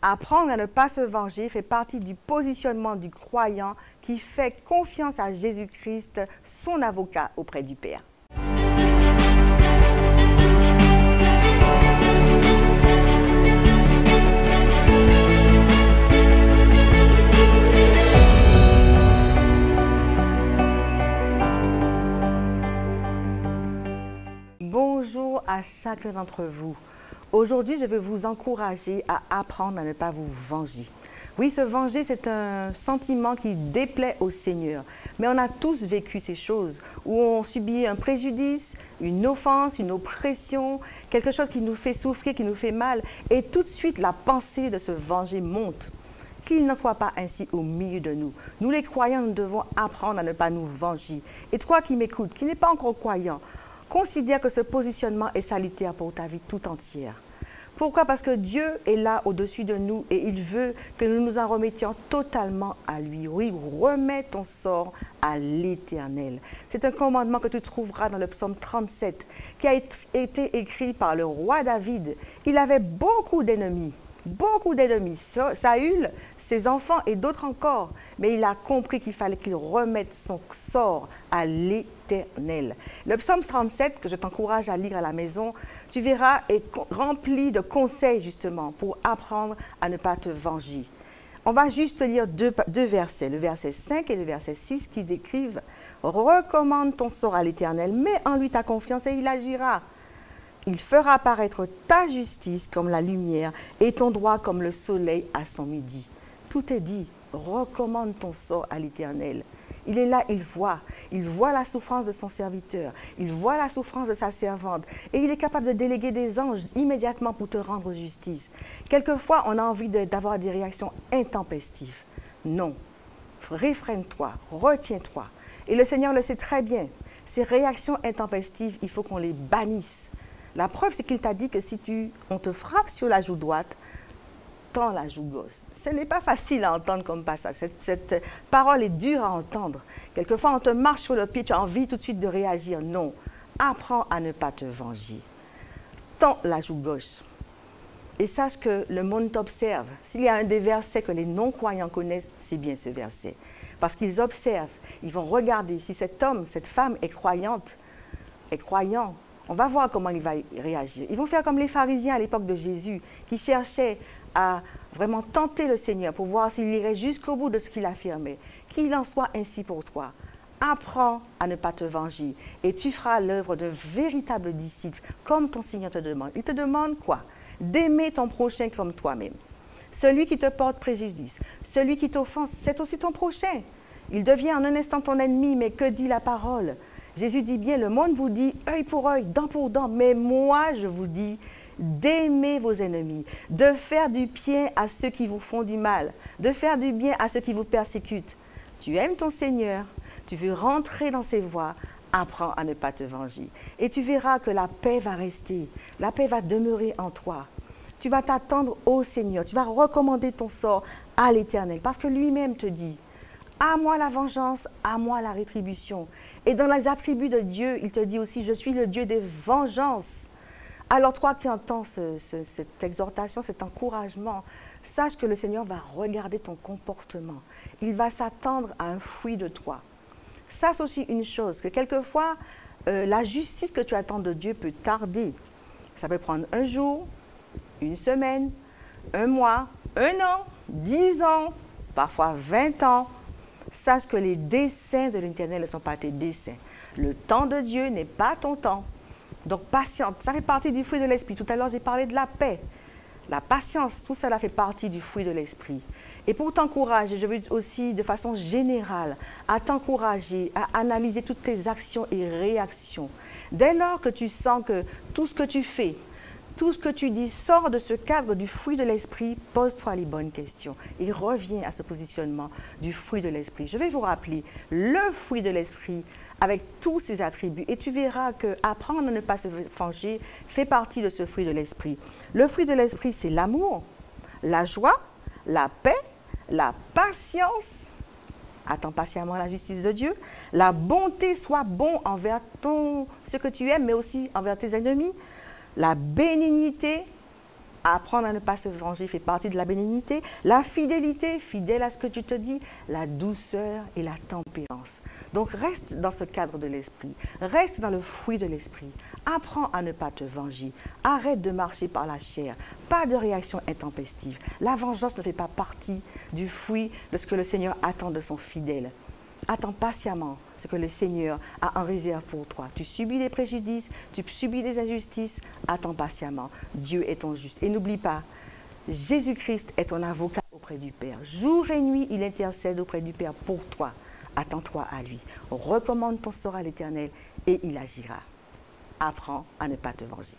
Apprendre à ne pas se venger fait partie du positionnement du croyant qui fait confiance à Jésus-Christ, son avocat auprès du Père. Bonjour à chacun d'entre vous. Aujourd'hui, je vais vous encourager à apprendre à ne pas vous venger. Oui, se venger, c'est un sentiment qui déplaît au Seigneur. Mais on a tous vécu ces choses où on subit un préjudice, une offense, une oppression, quelque chose qui nous fait souffrir, qui nous fait mal. Et tout de suite, la pensée de se venger monte. Qu'il n'en soit pas ainsi au milieu de nous. Nous, les croyants, nous devons apprendre à ne pas nous venger. Et toi qui m'écoutes, qui n'es pas encore croyant, considère que ce positionnement est salutaire pour ta vie tout entière. Pourquoi? Parce que Dieu est là au-dessus de nous et il veut que nous nous en remettions totalement à lui. Oui, remets ton sort à l'Éternel. C'est un commandement que tu trouveras dans le psaume 37 qui a été écrit par le roi David. Il avait beaucoup d'ennemis. Saül, ses enfants et d'autres encore. Mais il a compris qu'il fallait qu'il remette son sort à l'Éternel. Le psaume 37, que je t'encourage à lire à la maison, tu verras, est rempli de conseils justement pour apprendre à ne pas te venger. On va juste lire deux versets, le verset 5 et le verset 6 qui décrivent « Recommande ton sort à l'Éternel, mets en lui ta confiance et il agira. » Il fera paraître ta justice comme la lumière et ton droit comme le soleil à son midi. Tout est dit. Recommande ton sort à l'Éternel. Il est là, il voit la souffrance de son serviteur, il voit la souffrance de sa servante et il est capable de déléguer des anges immédiatement pour te rendre justice. Quelquefois, on a envie d'avoir des réactions intempestives. Non, réfrène-toi, retiens-toi. Et le Seigneur le sait très bien. Ces réactions intempestives, il faut qu'on les bannisse. La preuve, c'est qu'il t'a dit que si on te frappe sur la joue droite, tends la joue gauche. Ce n'est pas facile à entendre comme passage. Cette parole est dure à entendre. Quelquefois, on te marche sur le pied, tu as envie tout de suite de réagir. Non, apprends à ne pas te venger. Tends la joue gauche. Et sache que le monde t'observe. S'il y a un des versets que les non-croyants connaissent, c'est bien ce verset. Parce qu'ils observent, ils vont regarder si cet homme, cette femme est croyant. On va voir comment il va réagir. Ils vont faire comme les pharisiens à l'époque de Jésus, qui cherchaient à vraiment tenter le Seigneur pour voir s'il irait jusqu'au bout de ce qu'il affirmait. Qu'il en soit ainsi pour toi. Apprends à ne pas te venger et tu feras l'œuvre de véritables disciples comme ton Seigneur te demande. Il te demande quoi? D'aimer ton prochain comme toi-même. Celui qui te porte préjudice, celui qui t'offense, c'est aussi ton prochain. Il devient en un instant ton ennemi, mais que dit la parole? Jésus dit bien, le monde vous dit œil pour œil, dent pour dent, mais moi je vous dis d'aimer vos ennemis, de faire du bien à ceux qui vous font du mal, de faire du bien à ceux qui vous persécutent. Tu aimes ton Seigneur, tu veux rentrer dans ses voies, apprends à ne pas te venger. Et tu verras que la paix va rester, la paix va demeurer en toi. Tu vas t'attendre au Seigneur, tu vas recommander ton sort à l'Éternel, parce que lui-même te dit, à moi la vengeance, à moi la rétribution. Et dans les attributs de Dieu, il te dit aussi, je suis le Dieu des vengeances. Alors toi qui entends cette exhortation, cet encouragement, sache que le Seigneur va regarder ton comportement. Il va s'attendre à un fruit de toi. Sache aussi une chose, que quelquefois, la justice que tu attends de Dieu peut tarder. Ça peut prendre un jour, une semaine, un mois, un an, 10 ans, parfois 20 ans. Sache que les desseins de l'Éternel ne sont pas tes desseins. Le temps de Dieu n'est pas ton temps. Donc, patiente, ça fait partie du fruit de l'esprit. Tout à l'heure, j'ai parlé de la paix. La patience, tout cela fait partie du fruit de l'esprit. Et pour t'encourager, je veux aussi, de façon générale, à t'encourager à analyser toutes tes actions et réactions. Dès lors que tu sens que tout ce que tu fais, tout ce que tu dis sort de ce cadre du fruit de l'esprit, pose-toi les bonnes questions et reviens à ce positionnement du fruit de l'esprit. Je vais vous rappeler le fruit de l'esprit avec tous ses attributs et tu verras que apprendre à ne pas se venger fait partie de ce fruit de l'esprit. Le fruit de l'esprit, c'est l'amour, la joie, la paix, la patience. Attends patiemment la justice de Dieu. La bonté, sois bon envers ce que tu aimes, mais aussi envers tes ennemis. La bénignité, Apprendre à ne pas se venger fait partie de la bénignité. La fidélité, fidèle à ce que tu te dis. La douceur et la tempérance. Donc reste dans ce cadre de l'esprit. Reste dans le fruit de l'esprit. Apprends à ne pas te venger. Arrête de marcher par la chair. Pas de réaction intempestive. La vengeance ne fait pas partie du fruit de ce que le Seigneur attend de son fidèle. Attends patiemment ce que le Seigneur a en réserve pour toi. Tu subis des préjudices, tu subis des injustices. Attends patiemment. Dieu est ton juste. Et n'oublie pas, Jésus-Christ est ton avocat auprès du Père. Jour et nuit, il intercède auprès du Père pour toi. Attends-toi à lui. Recommande ton sort à l'Éternel et il agira. Apprends à ne pas te venger.